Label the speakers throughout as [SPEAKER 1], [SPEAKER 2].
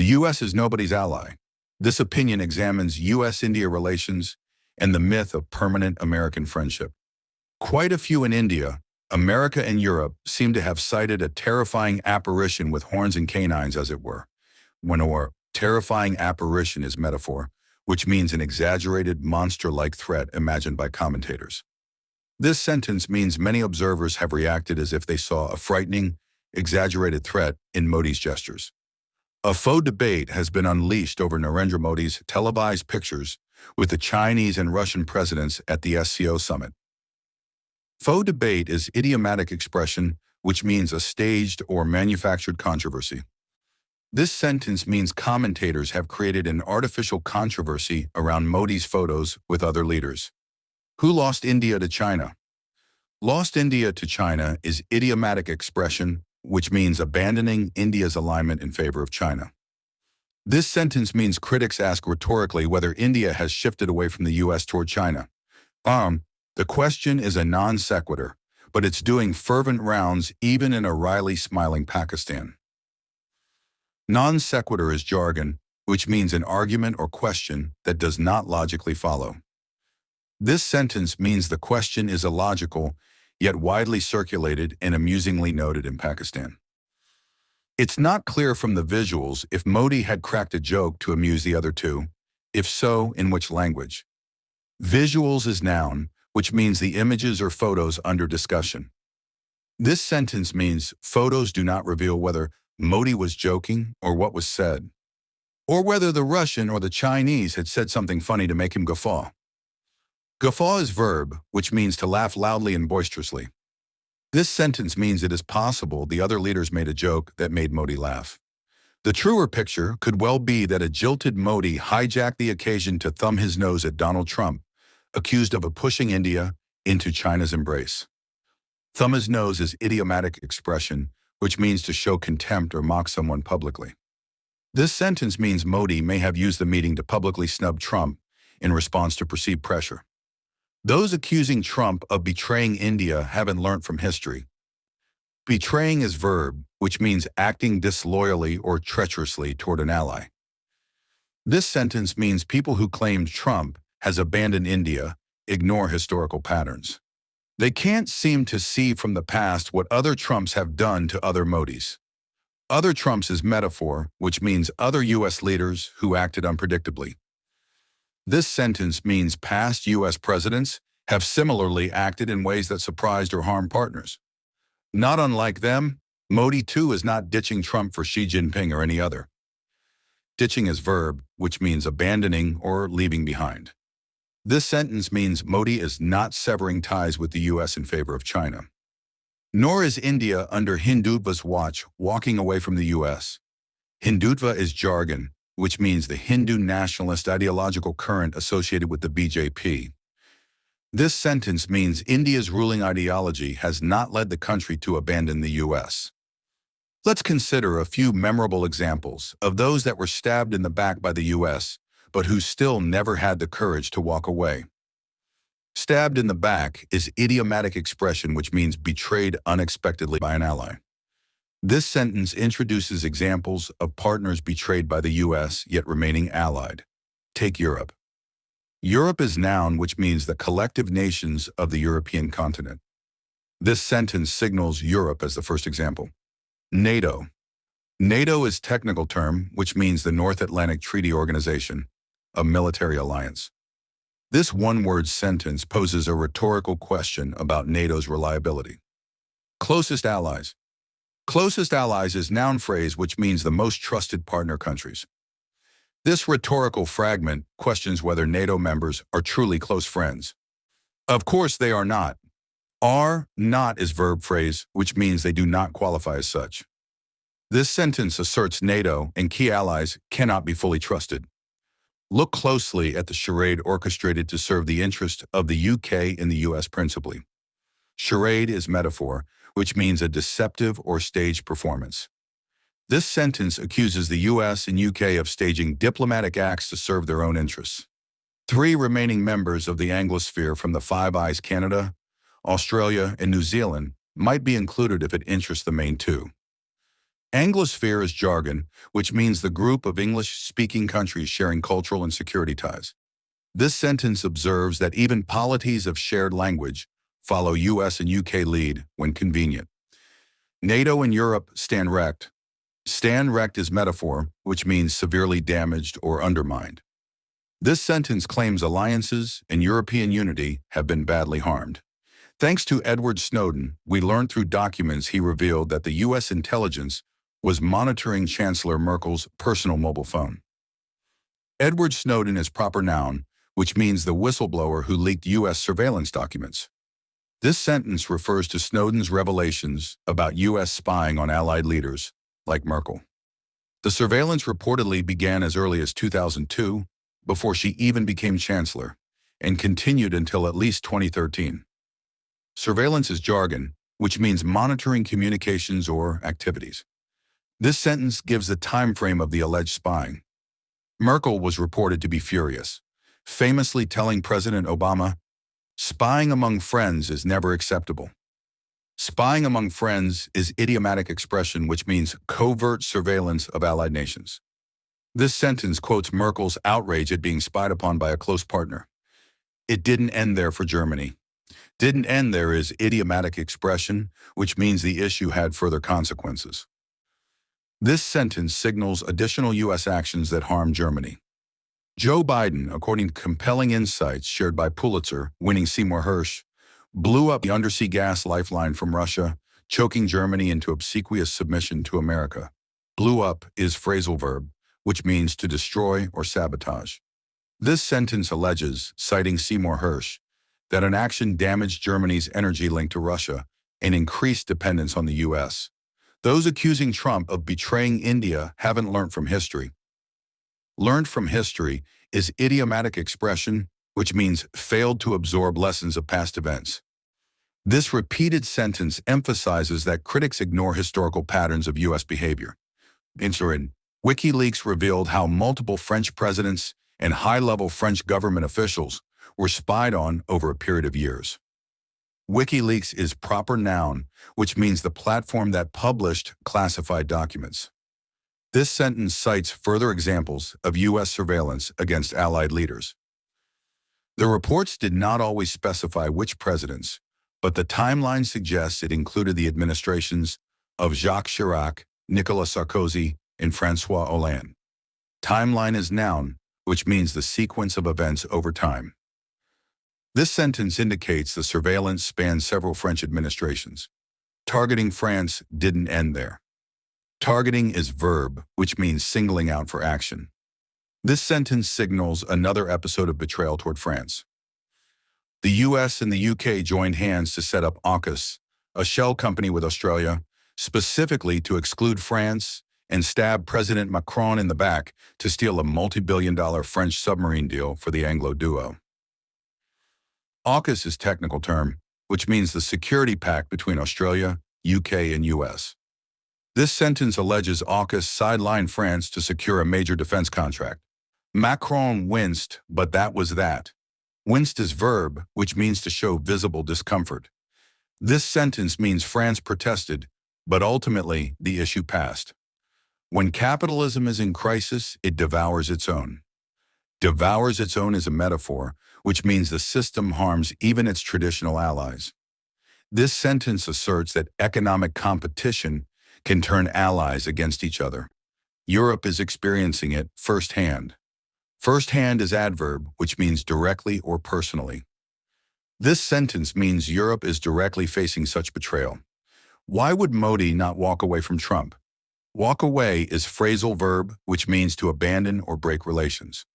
[SPEAKER 1] U.S. is nobody's ally. This opinion examines U.S.-India relations and the myth of permanent American friendship. Quite a few in India, America and Europe seem to have sighted a terrifying apparition with horns and canines, as it were. When a terrifying apparition is metaphor, which means an exaggerated monster-like threat imagined by commentators. This sentence means many observers have reacted as if they saw a frightening, exaggerated threat in Modi's gestures. A faux debate has been unleashed over Narendra Modi's televised pictures with the Chinese and Russian presidents at the SCO summit. Faux debate is idiomatic expression which means a staged or manufactured controversy. This sentence means commentators have created an artificial controversy around Modi's photos with other leaders. Who lost India to China? Lost India to China is idiomatic expression which means abandoning India's alignment in favor of China. This sentence means critics ask rhetorically whether India has shifted away from the U.S. toward China. The question is a non sequitur, but it's doing fervent rounds even in a wryly smiling Pakistan. Non sequitur is jargon, which means an argument or question that does not logically follow. This sentence means the question is illogical, yet widely circulated and amusingly noted in Pakistan. It's not clear from the visuals if Modi had cracked a joke to amuse the other two. If so, in which language? Visuals is noun, which means the images or photos under discussion. This sentence means photos do not reveal whether Modi was joking or what was said, or whether the Russian or the Chinese had said something funny to make him guffaw. Guffaw is verb, which means to laugh loudly and boisterously. This sentence means it is possible the other leaders made a joke that made Modi laugh. The truer picture could well be that a jilted Modi hijacked the occasion to thumb his nose at Donald Trump, accused of pushing India into China's embrace. Thumb his nose is idiomatic expression, which means to show contempt or mock someone publicly. This sentence means Modi may have used the meeting to publicly snub Trump in response to perceived pressure. Those accusing Trump of betraying India haven't learned from history. Betraying is verb, which means acting disloyally or treacherously toward an ally. This sentence means people who claimed Trump has abandoned India ignore historical patterns. They can't seem to see from the past what other Trumps have done to other Modis. Other Trumps is metaphor, which means other U.S. leaders who acted unpredictably. This sentence means past U.S. presidents have similarly acted in ways that surprised or harmed partners. Not unlike them, Modi too is not ditching Trump for Xi Jinping or any other. Ditching is verb, which means abandoning or leaving behind. This sentence means Modi is not severing ties with the U.S. in favor of China. Nor is India under Hindutva's watch walking away from the U.S. Hindutva is jargon, which means the Hindu nationalist ideological current associated with the BJP. This sentence means India's ruling ideology has not led the country to abandon the U.S. Let's consider a few memorable examples of those that were stabbed in the back by the U.S., but who still never had the courage to walk away. Stabbed in the back is idiomatic expression which means betrayed unexpectedly by an ally. This sentence introduces examples of partners betrayed by the U.S. yet remaining allied. Take Europe. Europe is noun which means the collective nations of the European continent. This sentence signals Europe as the first example. NATO. NATO is technical term which means the North Atlantic Treaty Organization, a military alliance. This one-word sentence poses a rhetorical question about NATO's reliability. Closest allies. Closest allies is noun phrase which means the most trusted partner countries. This rhetorical fragment questions whether NATO members are truly close friends. Of course they are not. Are not is verb phrase which means they do not qualify as such. This sentence asserts NATO and key allies cannot be fully trusted. Look closely at the charade orchestrated to serve the interest of the UK and the US principally. Charade is metaphor, which means a deceptive or staged performance. This sentence accuses the US and UK of staging diplomatic acts to serve their own interests. 3 remaining members of the Anglosphere from the Five Eyes Canada, Australia, and New Zealand might be included if it interests the main 2. Anglosphere is jargon, which means the group of English-speaking countries sharing cultural and security ties. This sentence observes that even polities of shared language follow US and UK lead when convenient. NATO and Europe stand wrecked. Stand wrecked is metaphor, which means severely damaged or undermined. This sentence claims alliances and European unity have been badly harmed. Thanks to Edward Snowden, we learned through documents he revealed that the US intelligence was monitoring Chancellor Merkel's personal mobile phone. Edward Snowden is proper noun, which means the whistleblower who leaked US surveillance documents. This sentence refers to Snowden's revelations about US spying on Allied leaders, like Merkel. The surveillance reportedly began as early as 2002, before she even became chancellor, and continued until at least 2013. Surveillance is jargon, which means monitoring communications or activities. This sentence gives the time frame of the alleged spying. Merkel was reported to be furious, famously telling President Obama, "Spying among friends is never acceptable." Spying among friends is idiomatic expression which means covert surveillance of allied nations. This sentence quotes Merkel's outrage at being spied upon by a close partner. It didn't end there for Germany. Didn't end there is idiomatic expression, which means the issue had further consequences. This sentence signals additional U.S. actions that harm Germany. Joe Biden, according to compelling insights shared by Pulitzer-winning Seymour Hersh, blew up the undersea gas lifeline from Russia, choking Germany into obsequious submission to America. Blew up is phrasal verb, which means to destroy or sabotage. This sentence alleges, citing Seymour Hersh, that an action damaged Germany's energy link to Russia and increased dependence on the U.S. Those accusing Trump of betraying India haven't learned from history. Learned from history is idiomatic expression, which means failed to absorb lessons of past events. This repeated sentence emphasizes that critics ignore historical patterns of U.S. behavior. Incident: WikiLeaks revealed how multiple French presidents and high-level French government officials were spied on over a period of years. WikiLeaks is proper noun, which means the platform that published classified documents. This sentence cites further examples of U.S. surveillance against Allied leaders. The reports did not always specify which presidents, but the timeline suggests it included the administrations of Jacques Chirac, Nicolas Sarkozy, and François Hollande. Timeline is noun, which means the sequence of events over time. This sentence indicates the surveillance spanned several French administrations. Targeting France didn't end there. Targeting is verb, which means singling out for action. This sentence signals another episode of betrayal toward France. The US and the UK joined hands to set up AUKUS, a shell company with Australia, specifically to exclude France and stab President Macron in the back to steal a multi-billion-dollar French submarine deal for the Anglo duo. AUKUS is a technical term, which means the security pact between Australia, UK, and US. This sentence alleges AUKUS sidelined France to secure a major defense contract. Macron winced, but that was that. Winced is verb, which means to show visible discomfort. This sentence means France protested, but ultimately the issue passed. When capitalism is in crisis, it devours its own. Devours its own is a metaphor, which means the system harms even its traditional allies. This sentence asserts that economic competition can turn allies against each other. Europe is experiencing it firsthand. Firsthand is adverb, which means directly or personally. This sentence means Europe is directly facing such betrayal. Why would Modi not walk away from Trump? Walk away is phrasal verb, which means to abandon or break relations.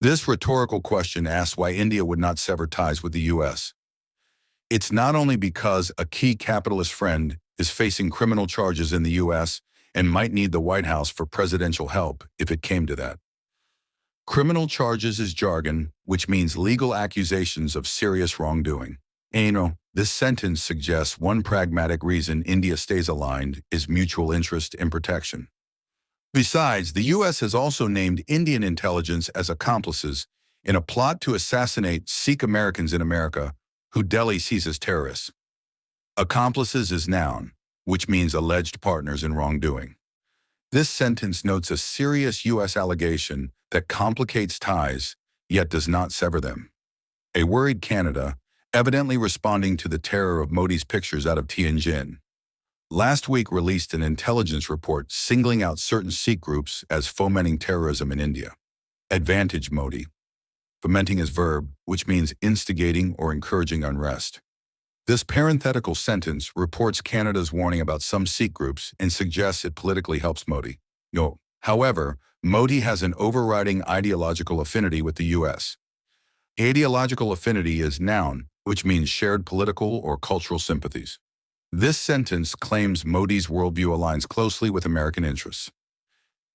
[SPEAKER 1] This rhetorical question asks why India would not sever ties with the U.S. It's not only because a key capitalist friend is facing criminal charges in the U.S. and might need the White House for presidential help if it came to that. Criminal charges is jargon, which means legal accusations of serious wrongdoing. This sentence suggests one pragmatic reason India stays aligned is mutual interest in protection. Besides, the U.S. has also named Indian intelligence as accomplices in a plot to assassinate Sikh Americans in America who Delhi sees as terrorists. Accomplices is noun, which means alleged partners in wrongdoing. This sentence notes a serious U.S. allegation that complicates ties, yet does not sever them. A worried Canada, evidently responding to the terror of Modi's pictures out of Tianjin, last week released an intelligence report singling out certain Sikh groups as fomenting terrorism in India. Advantage Modi. Fomenting is verb, which means instigating or encouraging unrest. This parenthetical sentence reports Canada's warning about some Sikh groups and suggests it politically helps Modi. No. However, Modi has an overriding ideological affinity with the U.S. Ideological affinity is noun, which means shared political or cultural sympathies. This sentence claims Modi's worldview aligns closely with American interests.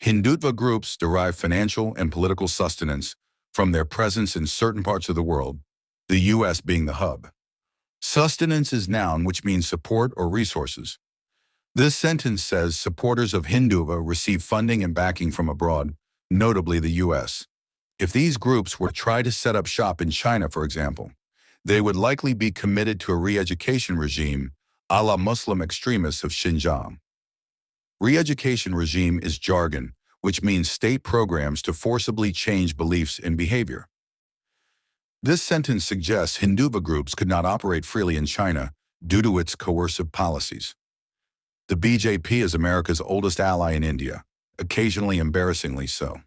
[SPEAKER 1] Hindutva groups derive financial and political sustenance from their presence in certain parts of the world, the U.S. being the hub. Sustenance is noun, which means support or resources. This sentence says supporters of Hindutva receive funding and backing from abroad, notably the U.S. If these groups were to try to set up shop in China, for example, they would likely be committed to a re-education regime a la Muslim extremists of Xinjiang. Re-education regime is jargon, which means state programs to forcibly change beliefs and behavior. This sentence suggests Hindutva groups could not operate freely in China due to its coercive policies. The BJP is America's oldest ally in India, occasionally embarrassingly so.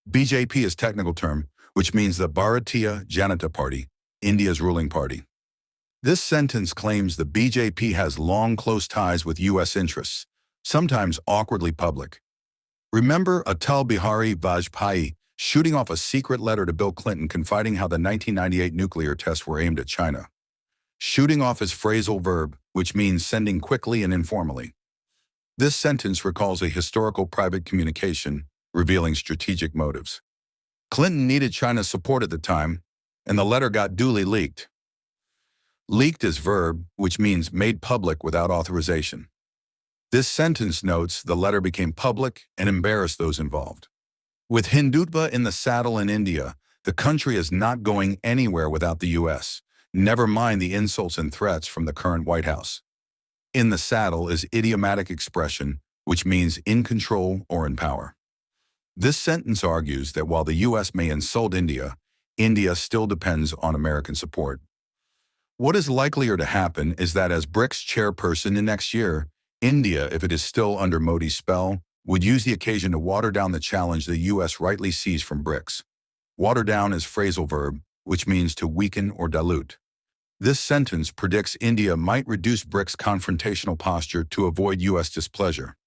[SPEAKER 1] BJP is a technical term, which means the Bharatiya Janata Party, India's ruling party. This sentence claims the BJP has long close ties with U.S. interests, sometimes awkwardly public. Remember Atal Bihari Vajpayee shooting off a secret letter to Bill Clinton confiding how the 1998 nuclear tests were aimed at China. Shooting off is phrasal verb, which means sending quickly and informally. This sentence recalls a historical private communication revealing strategic motives. Clinton needed China's support at the time, and the letter got duly leaked. Leaked is verb, which means made public without authorization. This sentence notes the letter became public and embarrassed those involved. With Hindutva in the saddle in India, the country is not going anywhere without the U.S., never mind the insults and threats from the current White House. In the saddle is idiomatic expression, which means in control or in power. This sentence argues that while the U.S. may insult India, India still depends on American support. What is likelier to happen is that as BRICS chairperson in next year, India, if it is still under Modi's spell, would use the occasion to water down the challenge the U.S. rightly sees from BRICS. Water down is phrasal verb, which means to weaken or dilute. This sentence predicts India might reduce BRICS' confrontational posture to avoid U.S. displeasure.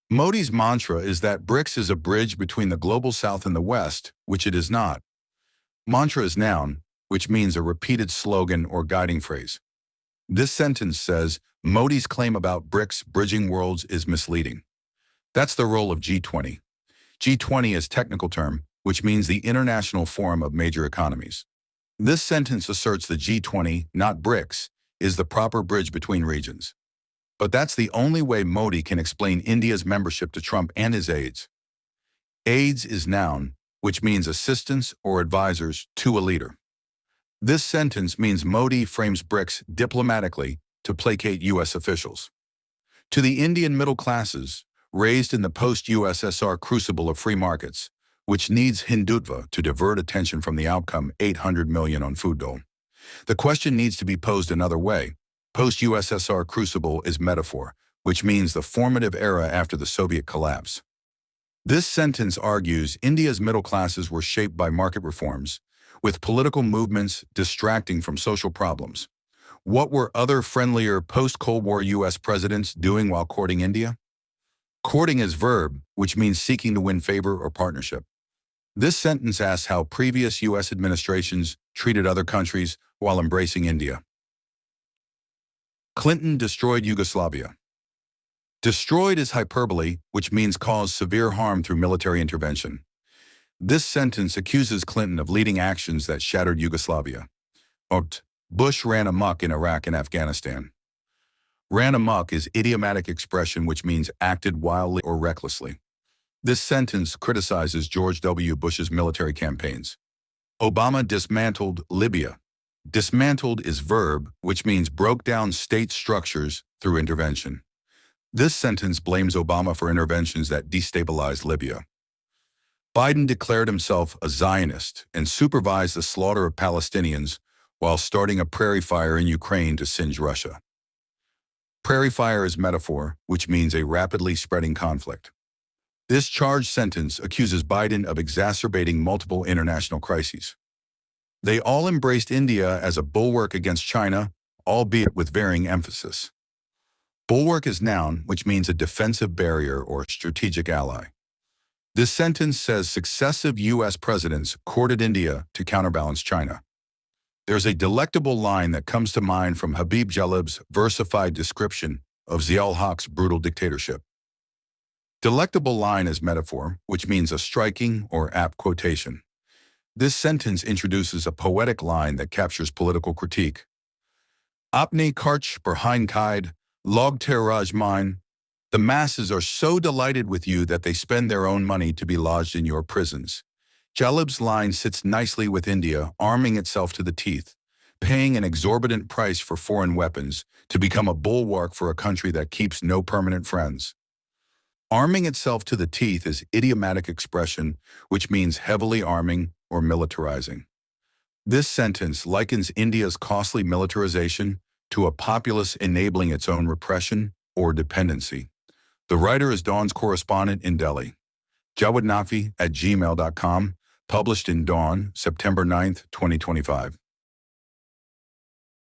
[SPEAKER 1] Modi's mantra is that BRICS is a bridge between the global South and the West, which it is not. Mantra is noun, which means a repeated slogan or guiding phrase. This sentence says Modi's claim about BRICS bridging worlds is misleading. That's the role of G20. G20 is a technical term, which means the International Forum of Major Economies. This sentence asserts the G20, not BRICS, is the proper bridge between regions. But that's the only way Modi can explain India's membership to Trump and his aides. Aides is noun, which means assistants or advisors to a leader. This sentence means Modi frames BRICS diplomatically to placate U.S. officials. To the Indian middle classes, raised in the post-USSR crucible of free markets, which needs Hindutva to divert attention from the outcome 800 million on food dole, the question needs to be posed another way. Post-USSR crucible is metaphor, which means the formative era after the Soviet collapse. This sentence argues India's middle classes were shaped by market reforms, with political movements distracting from social problems. What were other friendlier post-Cold War U.S. presidents doing while courting India? Courting is verb, which means seeking to win favor or partnership. This sentence asks how previous U.S. administrations treated other countries while embracing India. Clinton destroyed Yugoslavia. Destroyed is hyperbole, which means caused severe harm through military intervention. This sentence accuses Clinton of leading actions that shattered Yugoslavia. Bush ran amok in Iraq and Afghanistan. Ran amok is idiomatic expression which means acted wildly or recklessly. This sentence criticizes George W. Bush's military campaigns. Obama dismantled Libya. Dismantled is verb, which means broke down state structures through intervention. This sentence blames Obama for interventions that destabilized Libya. Biden declared himself a Zionist and supervised the slaughter of Palestinians while starting a prairie fire in Ukraine to singe Russia. Prairie fire is metaphor, which means a rapidly spreading conflict. This charged sentence accuses Biden of exacerbating multiple international crises. They all embraced India as a bulwark against China, albeit with varying emphasis. Bulwark is noun, which means a defensive barrier or strategic ally. This sentence says successive U.S. presidents courted India to counterbalance China. There's a delectable line that comes to mind from Habib Jalib's versified description of Zia-ul-Haq's brutal dictatorship. Delectable line is metaphor, which means a striking or apt quotation. This sentence introduces a poetic line that captures political critique. Apne karch berhind kaid, log terraj mine. The masses are so delighted with you that they spend their own money to be lodged in your prisons. Jalib's line sits nicely with India, arming itself to the teeth, paying an exorbitant price for foreign weapons to become a bulwark for a country that keeps no permanent friends. Arming itself to the teeth is idiomatic expression, which means heavily arming or militarizing. This sentence likens India's costly militarization to a populace enabling its own repression or dependency. The writer is Dawn's correspondent in Delhi. Jawed Naqvi at gmail.com, published in Dawn, September 9, 2025.